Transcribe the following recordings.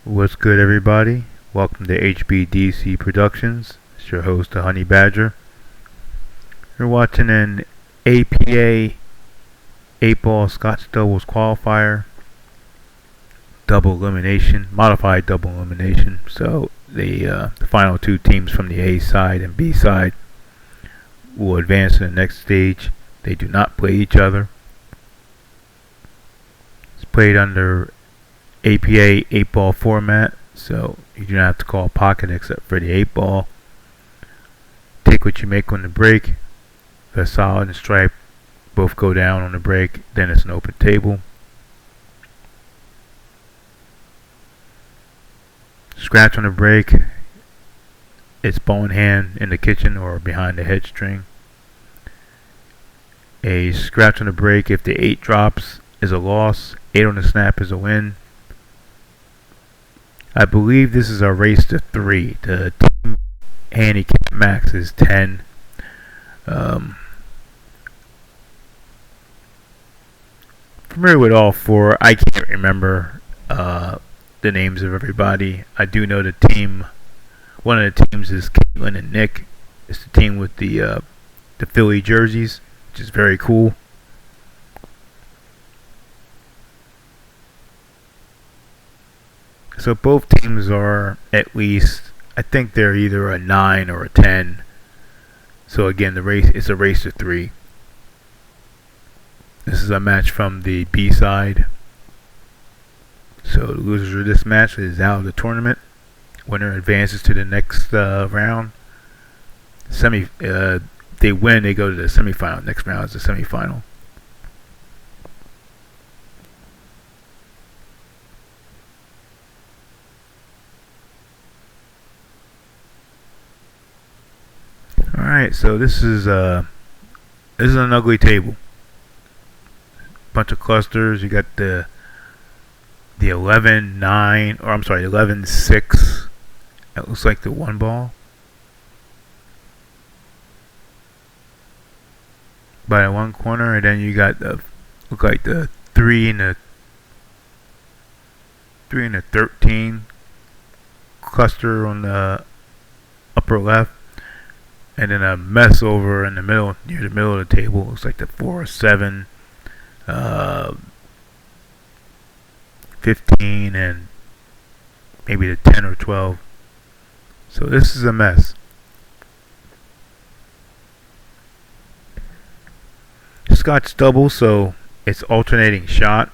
What's good, everybody? Welcome to HBDC Productions. It's your host, the Honey Badger. You're watching an APA 8-ball Scotch doubles qualifier, double elimination, modified double elimination. So the final two teams from the A side and B side will advance to the next stage. They do not play each other. It's played under APA 8-ball format, so you do not have to call pocket except for the 8-ball. Take what you make on the break. If a solid and stripe both go down on the break, then it's an open table. Scratch on the break, it's ball in hand in the kitchen or behind the head string. A scratch on the break, if the 8 drops, is a loss. 8 on the snap is a win. I believe this is a race to 3. The team handicap max is 10. Familiar with all 4. I can't remember the names of everybody. I do know the team. One of the teams is Caitlin and Nick. It's the team with the Philly jerseys, which is very cool. So both teams are at least, I think they're either a 9 or a 10. So again, the race it's a race to 3. This is a match from the B side. So the loser of this match is out of the tournament. Winner advances to the next round. They win, they go to the semifinal. Next round is the semifinal. Alright, so this is an ugly table. Bunch of clusters. You got the 11-9, or I'm sorry, 11-6. That looks like the 1 ball. By one corner, and then you got the look like the 3 and the 13 cluster on the upper left. And then a mess over in the middle, near the middle of the table. Looks like the 4 or 7, 15, and maybe the 10 or 12. So this is a mess. Scotch double, so it's alternating shot.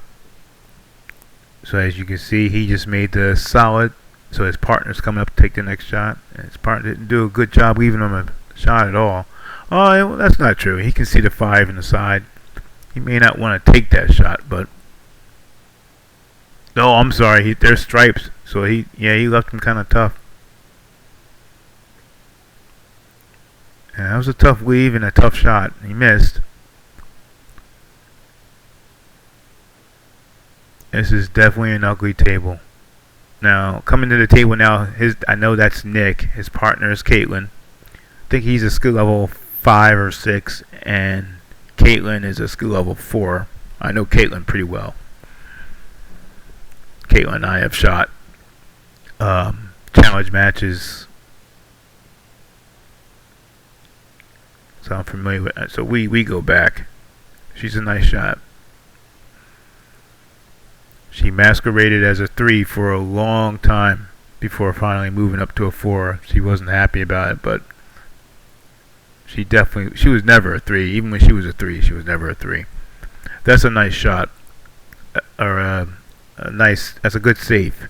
So as you can see, he just made the solid. So his partner's coming up to take the next shot. And his partner didn't do a good job leaving him a shot at all. Oh, that's not true. He can see the 5 in the side. He may not want to take that shot, but no, I'm sorry. There's stripes, so he left him kind of tough. And that was a tough leave and a tough shot. He missed. This is definitely an ugly table. Now coming to the table now, I know that's Nick. His partner is Caitlin. I think he's a skill level 5 or 6, and Caitlin is a skill level 4. I know Caitlin pretty well. Caitlin and I have shot challenge matches, so I'm familiar with that. So we go back. She's a nice shot. She masqueraded as a 3 for a long time before finally moving up to a 4. She wasn't happy about it, but she was never a 3. Even when she was a 3, she was never a 3. That's a nice shot, or that's a good save.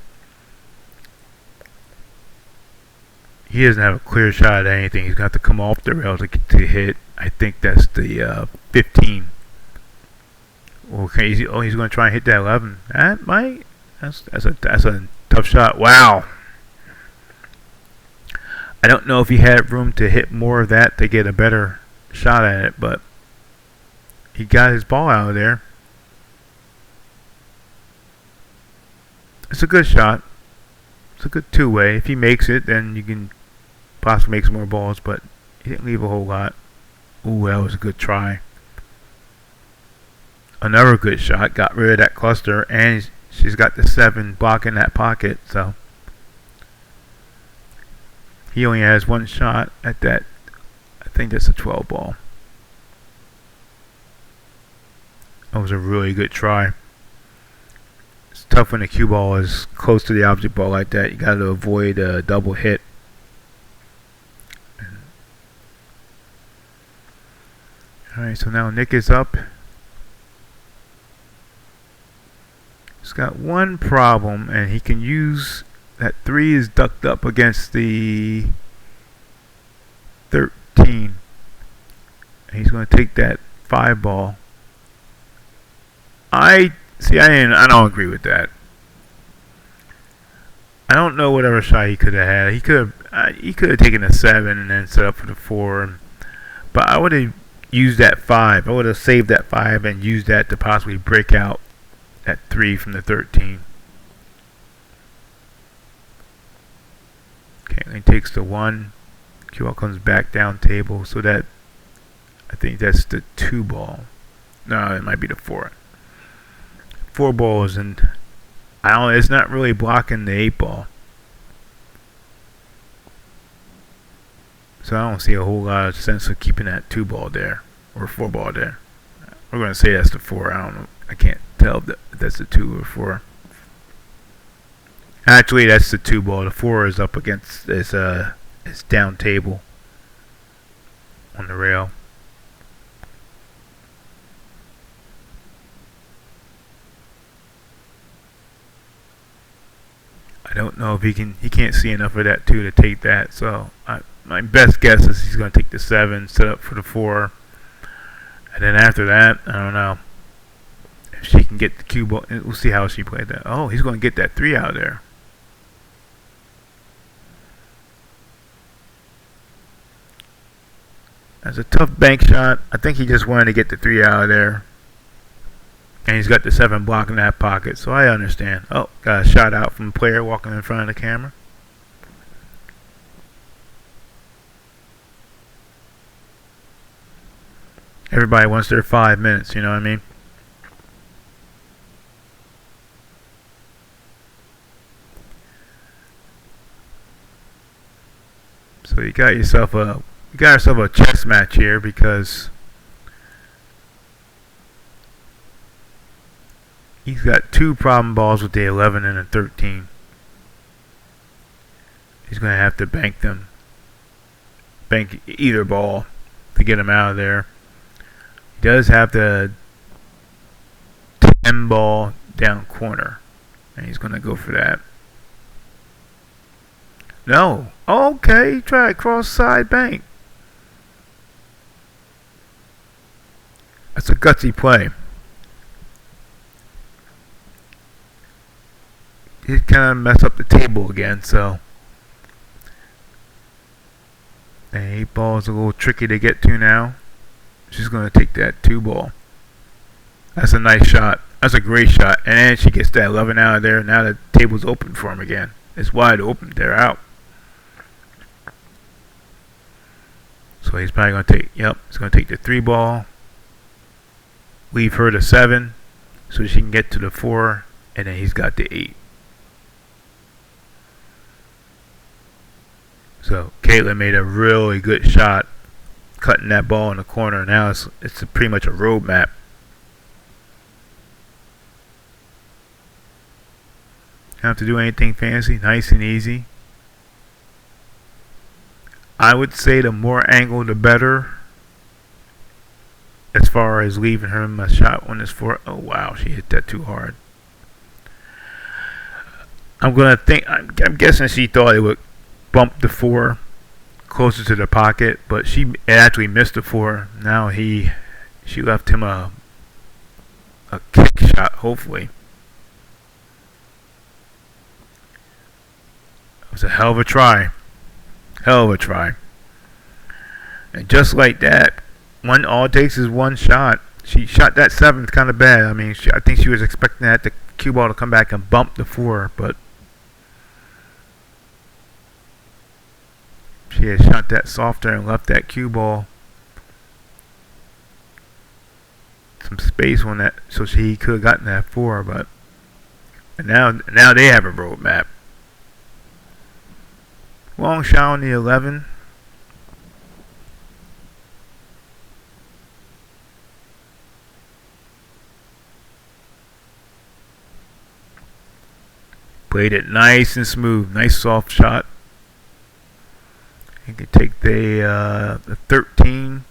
He doesn't have a clear shot at anything. He's got to come off the rail to hit. I think that's the 15. Okay, he's going to try and hit that 11. That's a tough shot. Wow. I don't know if he had room to hit more of that to get a better shot at it, but he got his ball out of there. It's a good shot. It's a good two-way. If he makes it, then you can possibly make some more balls, but he didn't leave a whole lot. Ooh, that was a good try. Another good shot. Got rid of that cluster, and she's got the 7 blocking that pocket, so he only has one shot at that. I think that's a 12 ball. That was a really good try. It's tough when the cue ball is close to the object ball like that. You got to avoid a double hit. Alright, so now Nick is up. He's got one problem, and he can use that 3 is ducked up against the 13. And he's going to take that 5 ball. I don't agree with that. I don't know whatever shot he could have had. He could have taken a 7 and then set up for the 4. But I would have used that 5. I would have saved that 5 and used that to possibly break out that 3 from the 13. Okay, and he takes the 1. Cue ball comes back down table, so that I think that's the 2 ball. No, it might be the 4. 4 balls, and it's not really blocking the 8 ball. So I don't see a whole lot of sense of keeping that 2 ball there or 4 ball there. We're going to say that's the 4. I don't know. I can't tell if that's the 2 or 4. Actually, that's the 2 ball. The 4 is up against this down table on the rail. I don't know if he can't see enough of that 2 to take that, so my best guess is he's going to take the 7, set up for the 4, and then after that, I don't know if she can get the cue ball. We'll see how she played that. Oh, he's going to get that 3 out of there. That's a tough bank shot. I think he just wanted to get the 3 out of there. And he's got the 7 blocking that pocket, so I understand. Oh, got a shot out from a player walking in front of the camera. Everybody wants their 5 minutes, you know what I mean? So you got yourself a chess match here, because he's got 2 problem balls with the 11 and the 13. He's going to have to bank them. Bank either ball to get him out of there. He does have the 10 ball down corner, and he's going to go for that. No. Okay, try cross side bank. That's a gutsy play. He kind of messed up the table again, so the 8 ball is a little tricky to get to now. She's going to take that 2 ball. That's a nice shot. That's a great shot. And then she gets that 11 out of there. Now the table's open for him again. It's wide open. They're out. So he's probably going to take, he's going to take the 3 ball. Leave her the 7 so she can get to the 4. And then he's got the 8. So Caitlin made a really good shot cutting that ball in the corner. Now it's pretty much a road map. Don't have to do anything fancy. Nice and easy. I would say the more angle the better, as far as leaving him a shot on this 4. Oh wow, she hit that too hard. I'm guessing she thought it would bump the 4 closer to the pocket, but she actually missed the 4. Now she left him a kick shot, hopefully. It was a hell of a try. Hell of a try. And just like that, all it takes is one shot. She shot that 7th kind of bad. I mean, I think she was expecting the cue ball to come back and bump the 4, but she had shot that softer and left that cue ball some space on that, so she could have gotten that 4, but And now they have a roadmap. Long shot on the 11. Played it nice and smooth. Nice soft shot. You can take the 13.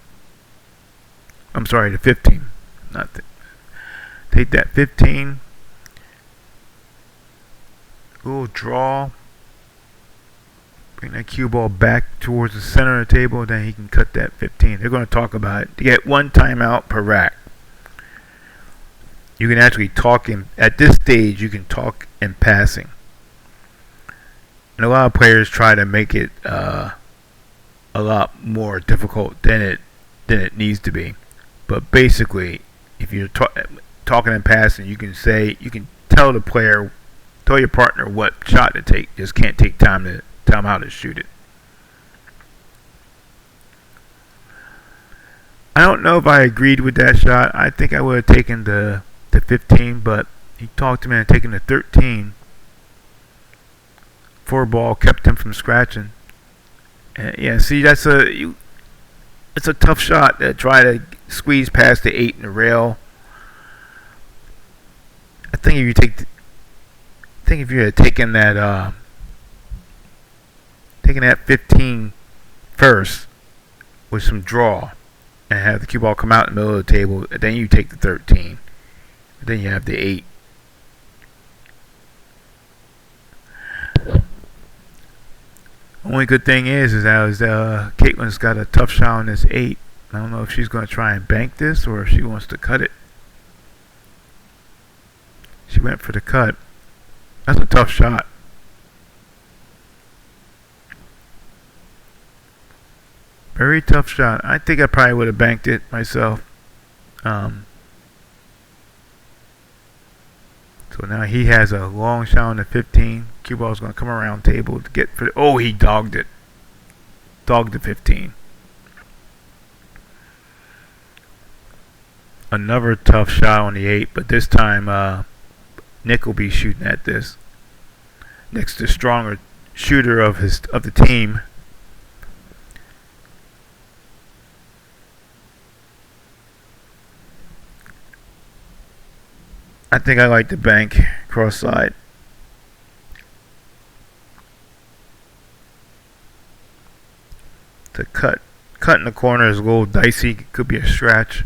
I'm sorry, the 15. Not the, take that 15. Little draw. Bring that cue ball back towards the center of the table. Then he can cut that 15. They're going to talk about it. To get one timeout per rack. You can actually talk in, at this stage, you can talk in passing. And a lot of players try to make it a lot more difficult than it needs to be. But basically, if you're talking in passing, you can tell the player, tell your partner what shot to take. Just can't take time out to shoot it. I don't know if I agreed with that shot. I think I would have taken the 15, but he talked to me into taking the 13. 4-ball kept him from scratching. And yeah, see, it's a tough shot to try to squeeze past the 8 in the rail. I think if you had taken that 15 first with some draw and have the cue ball come out in the middle of the table, then you take the 13. Then you have the 8. Only good thing is that Caitlin's got a tough shot on this 8. I don't know if she's going to try and bank this or if she wants to cut it. She went for the cut. That's a tough shot. Very tough shot. I think I probably would have banked it myself. So now he has a long shot on the 15. Cue ball's going to come around table to get for the... Oh, he dogged it. Dogged the 15. Another tough shot on the 8, but this time Nick will be shooting at this. Nick's the stronger shooter of the team. I think I like the bank cross side. The cut in the corner is a little dicey. It could be a stretch.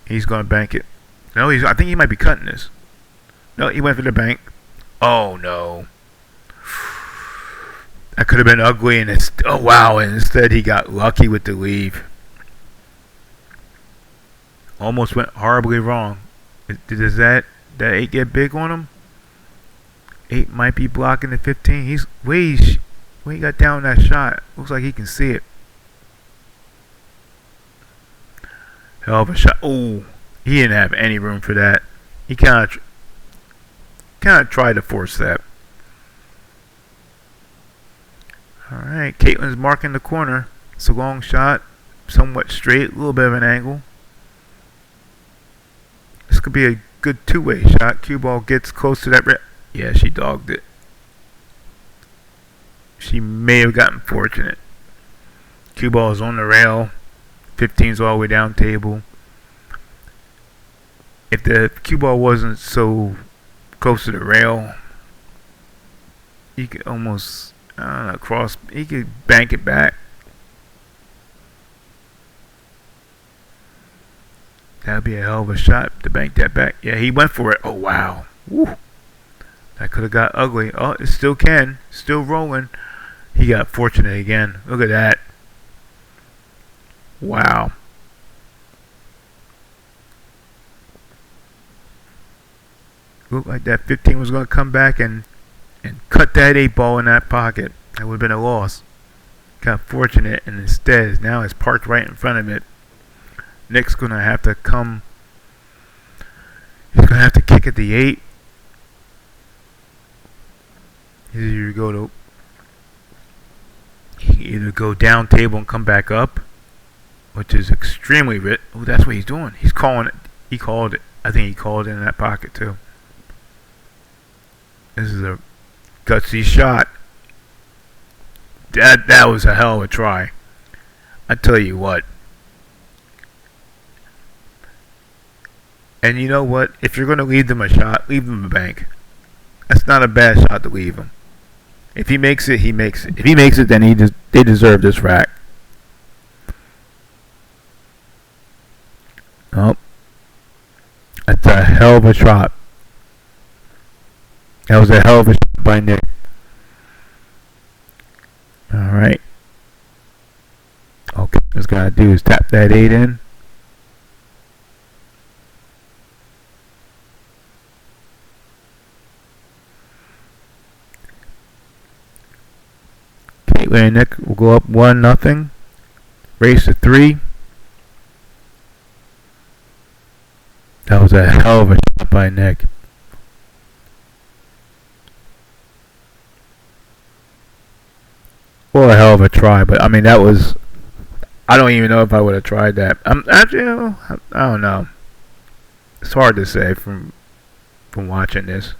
He's going to bank it. No, I think he might be cutting this. No, he went for the bank. Oh no. That could have been ugly, and oh wow, and instead he got lucky with the leave. Almost went horribly wrong. Does that 8 get big on him? 8 might be blocking the 15. He's when he got down that shot, looks like he can see it. Hell of a shot. Oh, he didn't have any room for that. He kind of tried to force that. All right, Caitlin's marking the corner. It's a long shot, somewhat straight, a little bit of an angle. This could be a good two-way shot. Cue ball gets close to that. Yeah, she dogged it. She may have gotten fortunate. Cue ball is on the rail. 15's all the way down table. If the cue ball wasn't so close to the rail, you could almost, he could bank it back. That'd be a hell of a shot to bank that back. Yeah, he went for it. Oh, wow. Woo. That could have got ugly. Oh, it still can. Still rolling. He got fortunate again. Look at that. Wow. Looked like that 15 was going to come back and cut that 8 ball in that pocket. That would have been a loss. Got fortunate, and instead, now it's parked right in front of it. Nick's going to have to come. He's going to have to kick at the 8. He either go down table and come back up, which is extremely rich. Oh, that's what he's doing. He's calling it. He called it. I think he called it in that pocket too. This is a gutsy shot. That was a hell of a try. I tell you what. And you know what? If you're going to leave them a shot, leave them a bank. That's not a bad shot to leave him. If he makes it, he makes it. If he makes it, then they deserve this rack. Oh, that's a hell of a shot. That was a hell of a shot by Nick. All right. Okay, what's gonna do is tap that 8 in. Caitlin and Nick will go up 1-0. Race to 3. That was a hell of a shot by Nick. Well, a hell of a try, but I mean that was. I don't even know if I would have tried that. Actually, I don't know. It's hard to say from watching this.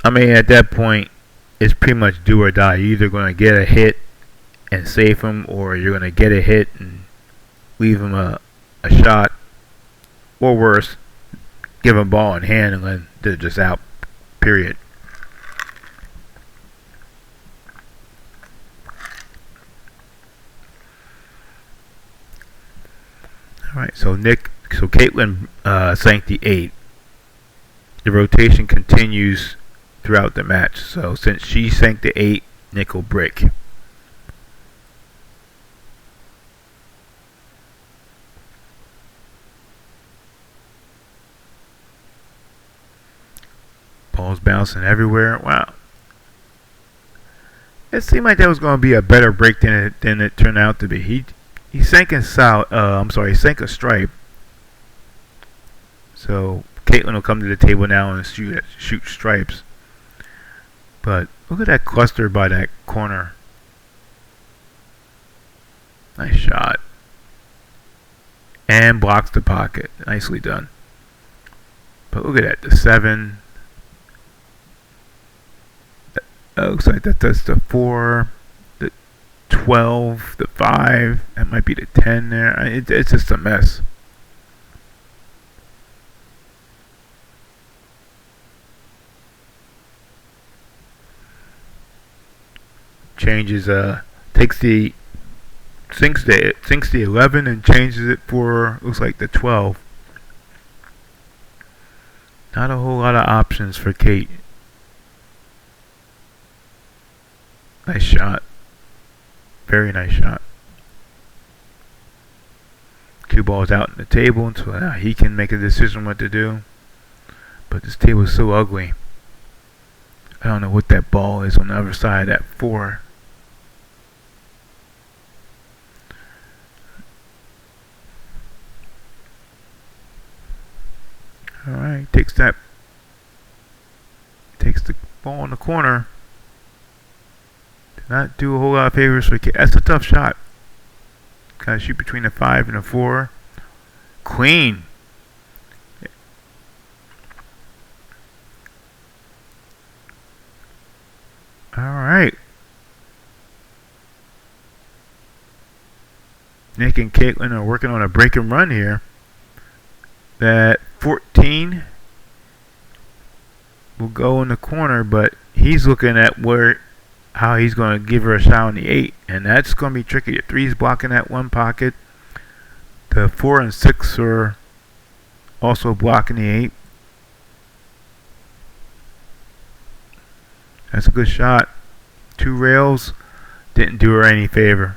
I mean, at that point, it's pretty much do or die. You're either going to get a hit and save him, or you're going to get a hit and leave him a shot, or worse, give him ball in hand and then they're just out. Period. All right, so Caitlin sank the 8. The rotation continues throughout the match. So since she sank the 8, Nick will break. Ball's bouncing everywhere. Wow. It seemed like that was going to be a better break than it turned out to be. He sank a sank a stripe. So Caitlin will come to the table now and shoot stripes. But look at that cluster by that corner. Nice shot. And blocks the pocket. Nicely done. But look at that. The 7. Looks like that's the 4. The 12. The 5. That might be the 10 there. It's just a mess. Changes sinks the 11 and changes it for looks like the 12. Not a whole lot of options for Kate. Nice shot. Very nice shot. 2 balls out on the table until now he can make a decision what to do. But this table is so ugly. I don't know what that ball is on the other side of that 4. Alright, takes the ball in the corner. Did not do a whole lot of favors for Kate. That's a tough shot. Gotta shoot between the 5 and the 4. Queen. Alright. Nick and Caitlin are working on a break and run here. That 14 will go in the corner, but he's looking at how he's going to give her a shot on the 8, and that's going to be tricky. The 3's blocking that one pocket. The 4 and 6 are also blocking the 8. That's a good shot. 2 rails didn't do her any favor.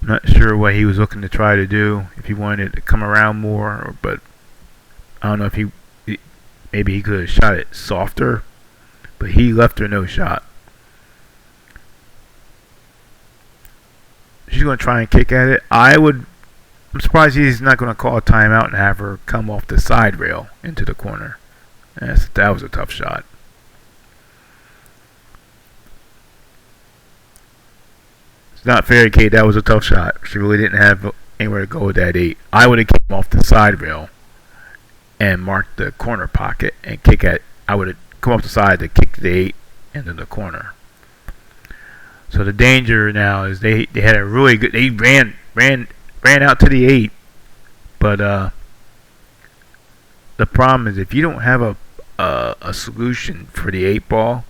I'm not sure what he was looking to try to do. If he wanted to come around more, but I don't know if maybe he could have shot it softer, but he left her no shot. She's going to try and kick at it. I'm surprised he's not going to call a timeout and have her come off the side rail into the corner. That was a tough shot. It's not fair, Kate. That was a tough shot. She really didn't have anywhere to go with that 8. I would have came off the side rail and marked the corner pocket and kick at. I would have come off the side to kick the 8 into the corner. So the danger now is they had a really good. They ran out to the 8, but the problem is if you don't have a solution for the 8 ball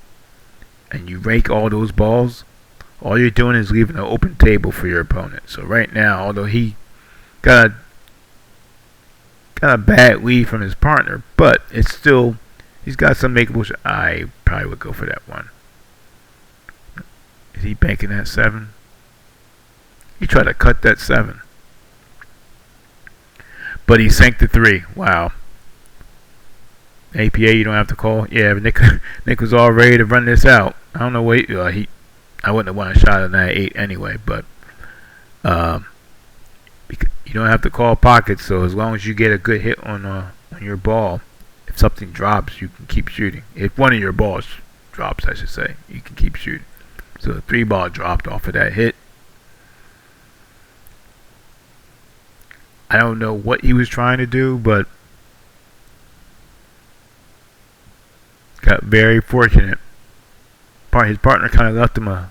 and you rake all those balls, all you're doing is leaving an open table for your opponent. So right now, although he got a bad lead from his partner, but it's still, he's got some makeable shots. I probably would go for that one. Is he banking that 7? He tried to cut that 7, but he sank the 3. Wow. APA, you don't have to call. Yeah, but Nick was all ready to run this out. I don't know what I wouldn't have won a shot on that 8 anyway, but you don't have to call pockets. So as long as you get a good hit on your ball, if something drops, you can keep shooting. If one of your balls drops, I should say, you can keep shooting. So the 3 ball dropped off of that hit. I don't know what he was trying to do, but got very fortunate. His partner kind of left him a.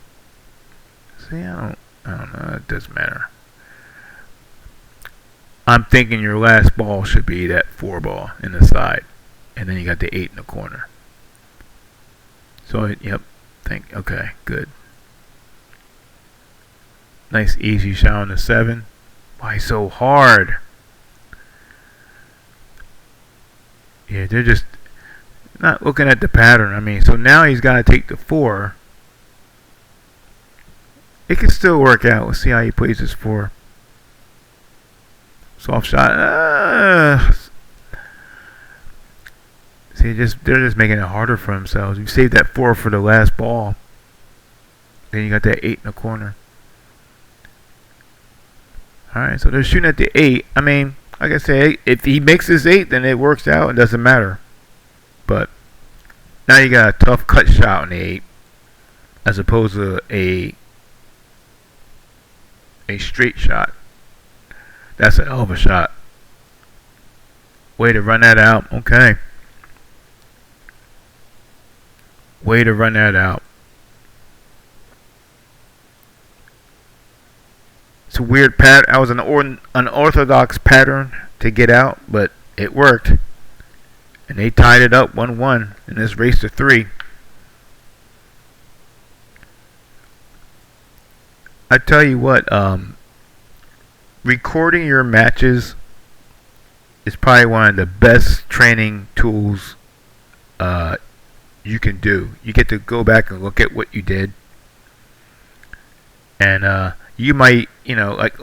See, I don't know. It doesn't matter. I'm thinking your last ball should be that 4 ball in the side, and then you got the 8 in the corner. So yep. Okay, good. Nice easy shot on the 7. Why so hard? Yeah, they're just not looking at the pattern. I mean, so now he's got to take the 4. It can still work out. Let's see how he plays this 4. Soft shot. See, they're just making it harder for themselves. You saved that 4 for the last ball. Then you got that 8 in the corner. Alright, so they're shooting at the 8. I mean, like I say, if he makes this 8, then it works out. It doesn't matter. But now you got a tough cut shot on the 8, as opposed to a straight shot. That's a hell of a shot. Way to run that out. Okay. Way to run that out. It's a weird pattern. I was an unorthodox pattern to get out, but it worked. And they tied it up 1-1 in this race to 3. I tell you what, recording your matches is probably one of the best training tools you can do. You get to go back and look at what you did, and you might, like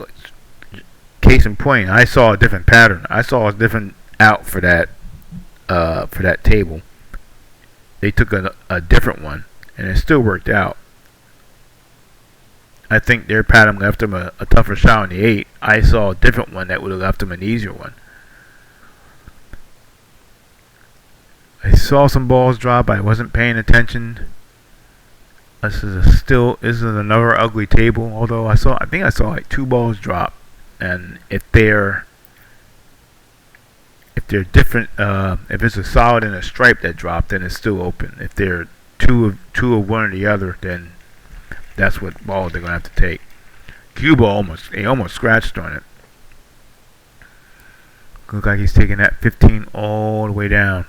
case in point, I saw a different pattern. I saw a different out for that table. They took a different one, and it still worked out. I think their pattern left them a tougher shot on the 8. I saw a different one that would have left them an easier one. I saw some balls drop. I wasn't paying attention. This is another ugly table. Although I think I saw like 2 balls drop, and if they're different, if it's a solid and a stripe that dropped, then it's still open. If they're two of one or the other, then that's what ball they're gonna have to take. Cuba almost scratched on it. Looks like he's taking that 15 all the way down.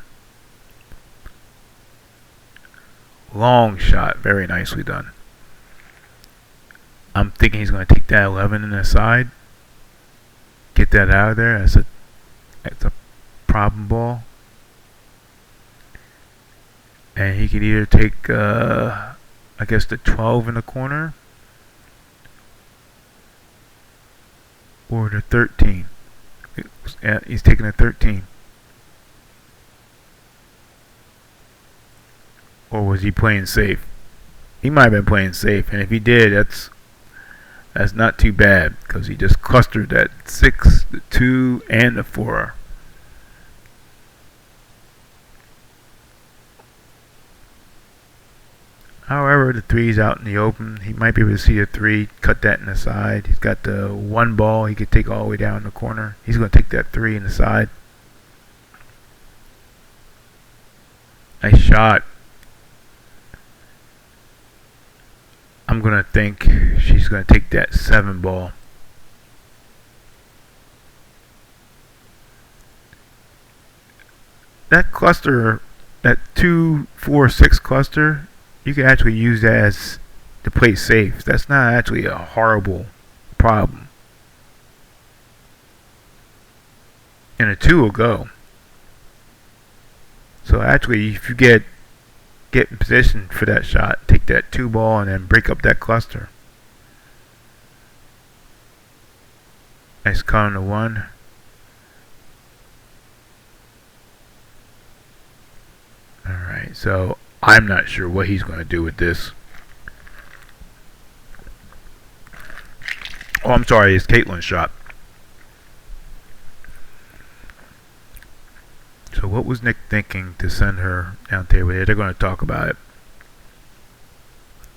Long shot, very nicely done. I'm thinking he's gonna take that 11 in the side. Get that out of there. That's a problem ball. And he could either take I guess the 12 in the corner or the 13. He's taking a 13. Or was he playing safe? He might have been playing safe, and if he did, that's not too bad, because he just clustered that 6, the 2, and the 4. However, the 3's out in the open. He might be able to see a 3, cut that in the side. He's got the 1 ball he could take all the way down the corner. He's going to take that 3 in the side. Nice shot. I'm going to think she's going to take that 7 ball. That cluster, that 2, 4, 6 cluster, you can actually use that as to play safe. That's not actually a horrible problem. And a 2 will go. So actually, if you get in position for that shot, take that 2 ball and then break up that cluster. Nice cut on the 1. Alright, so I'm not sure what he's going to do with this. Oh, I'm sorry, it's Caitlin's shot. So what was Nick thinking to send her down table here? They're going to talk about it.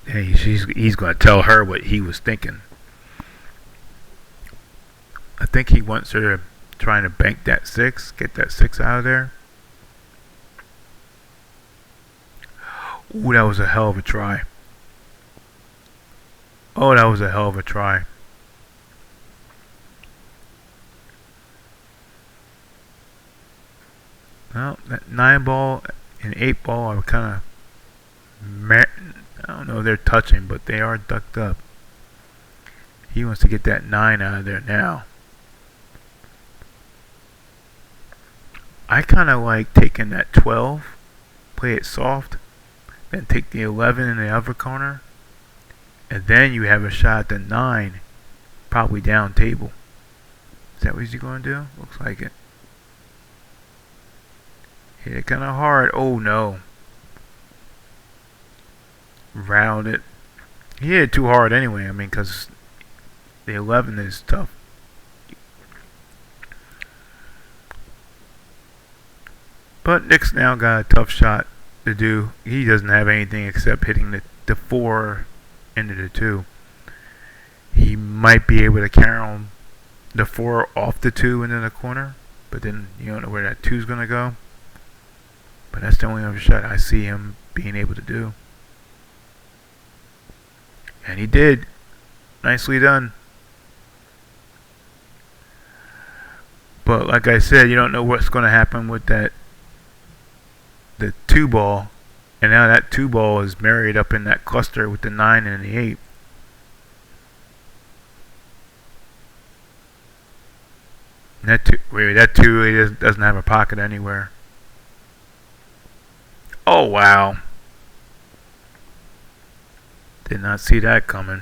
And he's going to tell her what he was thinking. I think he wants her to try to bank that 6, get that 6 out of there. Ooh, that was a hell of a try. Oh, that was a hell of a try. Well, that 9 ball and 8 ball are kind of, I don't know if they're touching, but they are ducked up. He wants to get that 9 out of there now. I kind of like taking that 12, play it soft, then take the 11 in the other corner, and then you have a shot at the 9, probably down table. Is that what he's going to do? Looks like it. Hit it kind of hard. Oh no. Round it. He hit it too hard anyway. I mean, because the 11 is tough. But Nick's now got a tough shot to do. He doesn't have anything except hitting the 4 into the 2. He might be able to carry the 4 off the 2 into the corner, but then you don't know where that 2 is going to go. But that's the only other shot I see him being able to do. And he did. Nicely done. But like I said, you don't know what's going to happen with the 2 ball. And now that 2 ball is married up in that cluster with the 9 and the 8. And that 2 really doesn't have a pocket anywhere. Oh wow. Did not see that coming.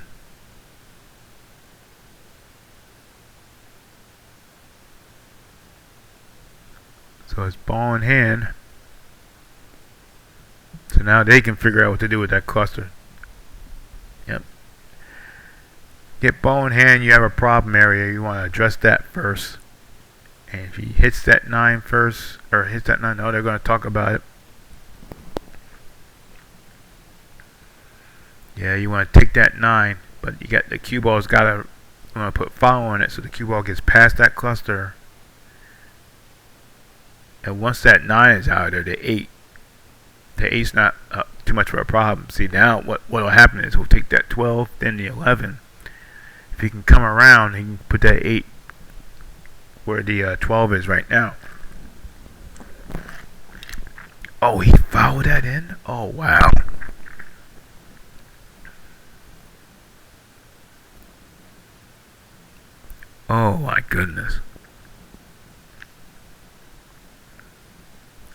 So it's ball in hand. So now they can figure out what to do with that cluster. Yep. Get ball in hand, you have a problem area. You want to address that first. And if he hits that 9 first, or hits that 9, no, they're going to talk about it. Yeah, you want to take that 9, but you got the cue ball's got to want to put foul on it, so the cue ball gets past that cluster. And once that 9 is out of there, the 8's not too much of a problem. See, now what will happen is we'll take that 12, then the 11. If he can come around, he can put that 8 where the 12 is right now. Oh, he fouled that in? Oh, wow. Oh my goodness.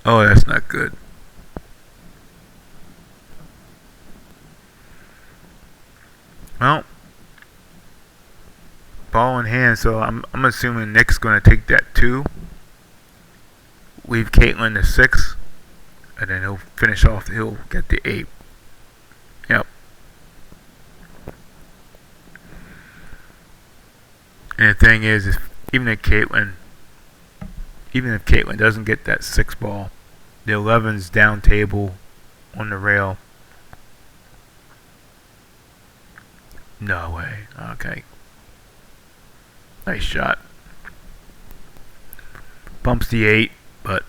Oh, that's not good. Well, ball in hand, so I'm assuming Nick's going to take that 2. Leave Caitlin the 6. And then he'll finish off, he'll get the 8. Yep. And the thing is, even if Caitlin doesn't get that 6 ball, the 11's down table on the rail. No way. Okay. Nice shot. Bumps the 8, but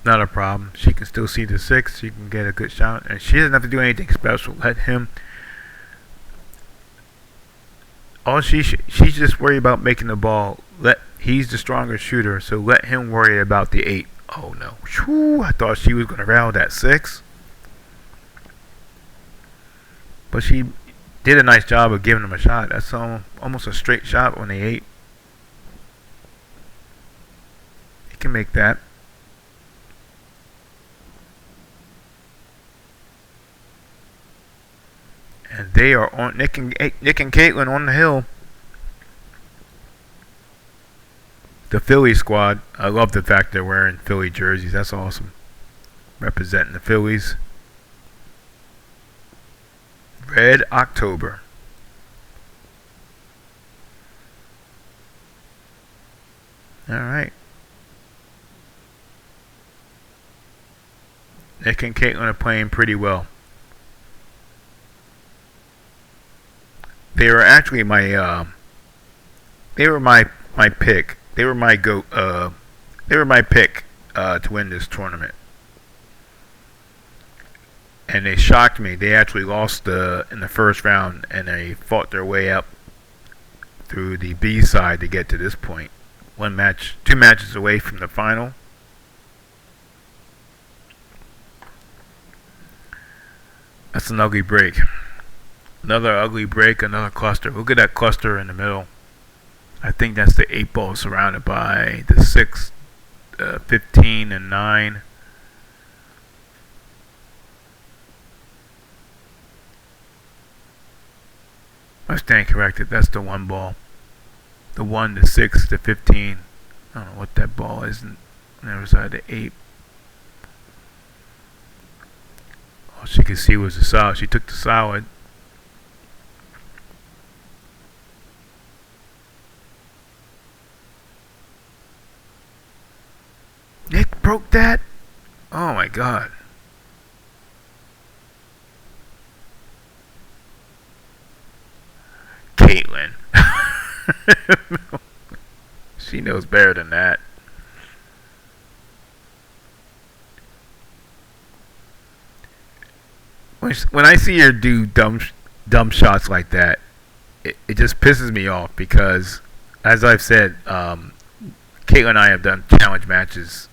not a problem. She can still see the 6. She can get a good shot. And she doesn't have to do anything special. Let him. All she's just worried about making the ball. He's the stronger shooter, so let him worry about the 8. Oh no. Whew, I thought she was going to rattle that 6. But she did a nice job of giving him a shot. That's almost a straight shot on the 8. He can make that. And they are on Nick and Caitlin on the hill. The Philly squad. I love the fact they're wearing Philly jerseys. That's awesome. Representing the Phillies. Red October. Alright. Nick and Caitlin are playing pretty well. They were actually my pick. They were my pick to win this tournament. And they shocked me. They actually lost in the first round, and they fought their way up through the B side to get to this point. 2 matches away from the final. That's an ugly break. Another ugly break, another cluster. Look at that cluster in the middle. I think that's the 8 ball surrounded by the 6, 15, and 9. I stand corrected. That's the 1 ball. The 1, the 6, the 15. I don't know what that ball is. On the other side, the 8. All she could see was the solid. She took the solid. Nick broke that? Oh my god. Caitlin. She knows better than that. When I see her do dumb shots like that, it just pisses me off because, as I've said, Caitlin and I have done challenge matches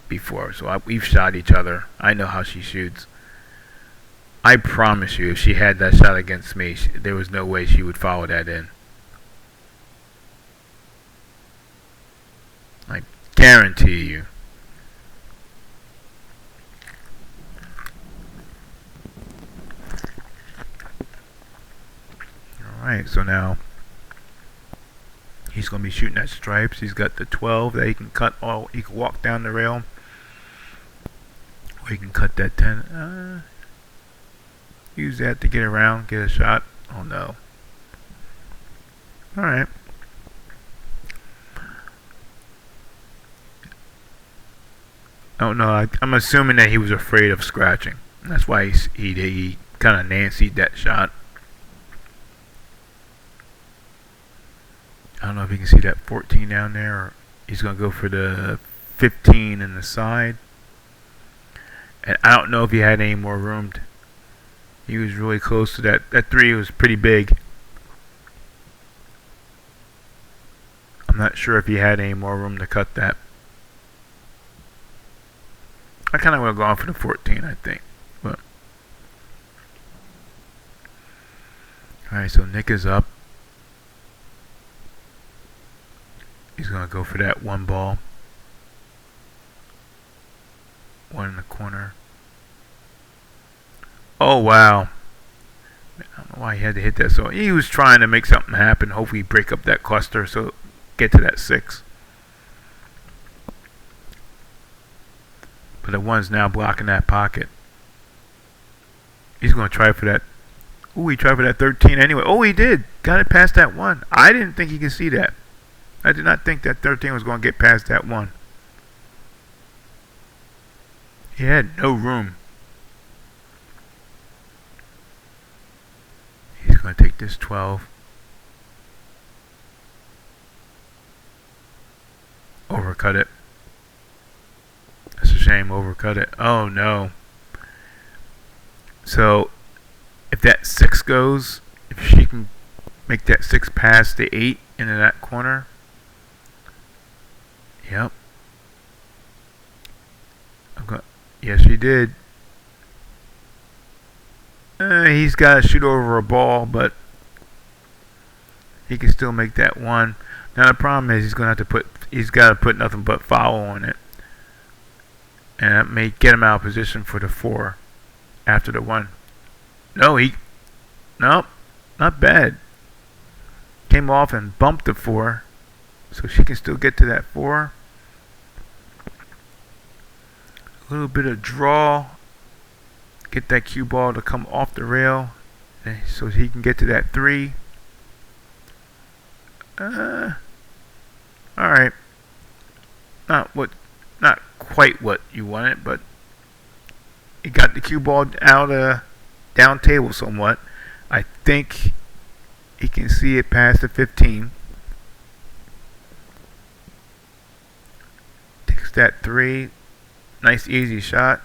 before, so we've shot each other. I know how she shoots. I promise you, if she had that shot against me, there was no way she would follow that in. I guarantee you. Alright, so now he's going to be shooting at stripes. He's got the 12 that he can cut. He can walk down the rail. Or he can cut that 10. Use that to get around, get a shot. Oh no. Alright. Oh no, I'm assuming that he was afraid of scratching. That's why he kind of Nancy'd that shot. I don't know if you can see that 14 down there, or he's going to go for the 15 in the side. And I don't know if he had any more room. He was really close to that. That 3 was pretty big. I'm not sure if he had any more room to cut that. I kind of would have gone for the 14, I think. But alright, so Nick is up. He's going to go for that 1 ball. 1 in the corner. Oh, wow. I don't know why he had to hit that. So he was trying to make something happen. Hopefully break up that cluster so get to that 6. But the 1's now blocking that pocket. He's going to try for that. Ooh, he tried for that 13 anyway. Oh, he did. Got it past that 1. I didn't think he could see that. I did not think that 13 was going to get past that 1. He had no room. He's He's going to take this 12. Overcut it. That's a shame, overcut it. Oh no. So, if that 6 goes, if she can make that 6 pass the 8 into that corner. Yep. Yes, she did. He's got to shoot over a ball, but he can still make that 1. Now the problem is he's got to put nothing but foul on it, and that may get him out of position for the 4 after the 1. Nope, not bad. Came off and bumped the 4, so she can still get to that 4. A little bit of draw. Get that cue ball to come off the rail so he can get to that 3. Alright. Not quite what you wanted, but he got the cue ball out down table somewhat. I think he can see it past the 15. Takes that 3. Nice easy shot.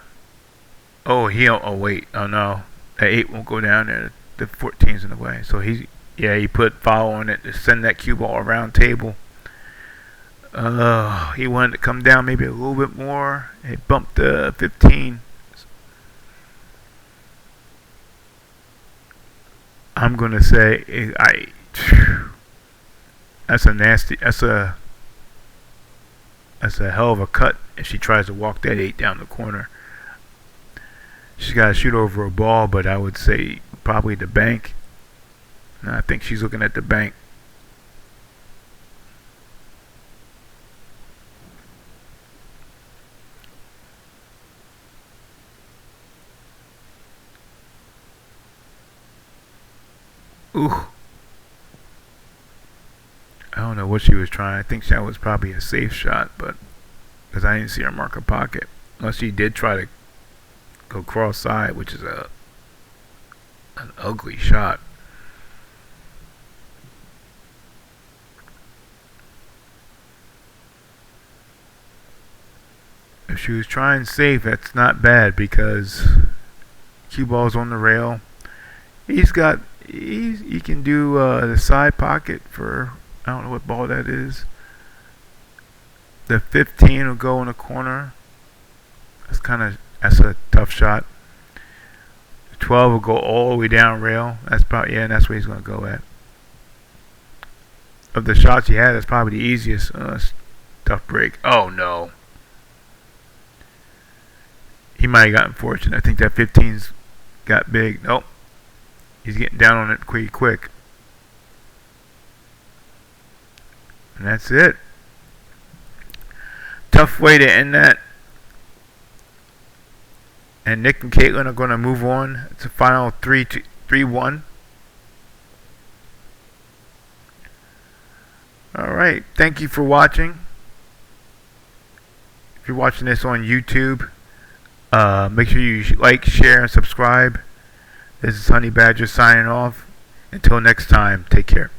Oh, wait. Oh no. That 8 won't go down there. The 14's in the way. So he put foul on it to send that cue ball around table. He wanted to come down maybe a little bit more. It bumped the 15. I'm gonna say that's a hell of a cut if she tries to walk that 8 down the corner. She's got to shoot over a ball, but I would say probably the bank. And I think she's looking at the bank. Ooh. I don't know what she was trying. I think that was probably a safe shot, but because I didn't see her mark her pocket. Unless she did try to go cross side, which is an ugly shot. If she was trying safe, that's not bad because cue ball's on the rail. He can do the side pocket for, I don't know what ball that is. The 15 will go in the corner. That's a tough shot. The 12 will go all the way down rail. And that's where he's gonna go at. Of the shots he had, that's probably the easiest. Tough break. Oh no. He might have gotten fortunate. I think that 15's got big. Nope. He's getting down on it pretty quick. And that's it. Tough way to end that. And Nick and Caitlin are going to move on. It's a final 3-1. Alright. Thank you for watching. If you're watching this on YouTube, make sure you like, share, and subscribe. This is Honey Badger signing off. Until next time, take care.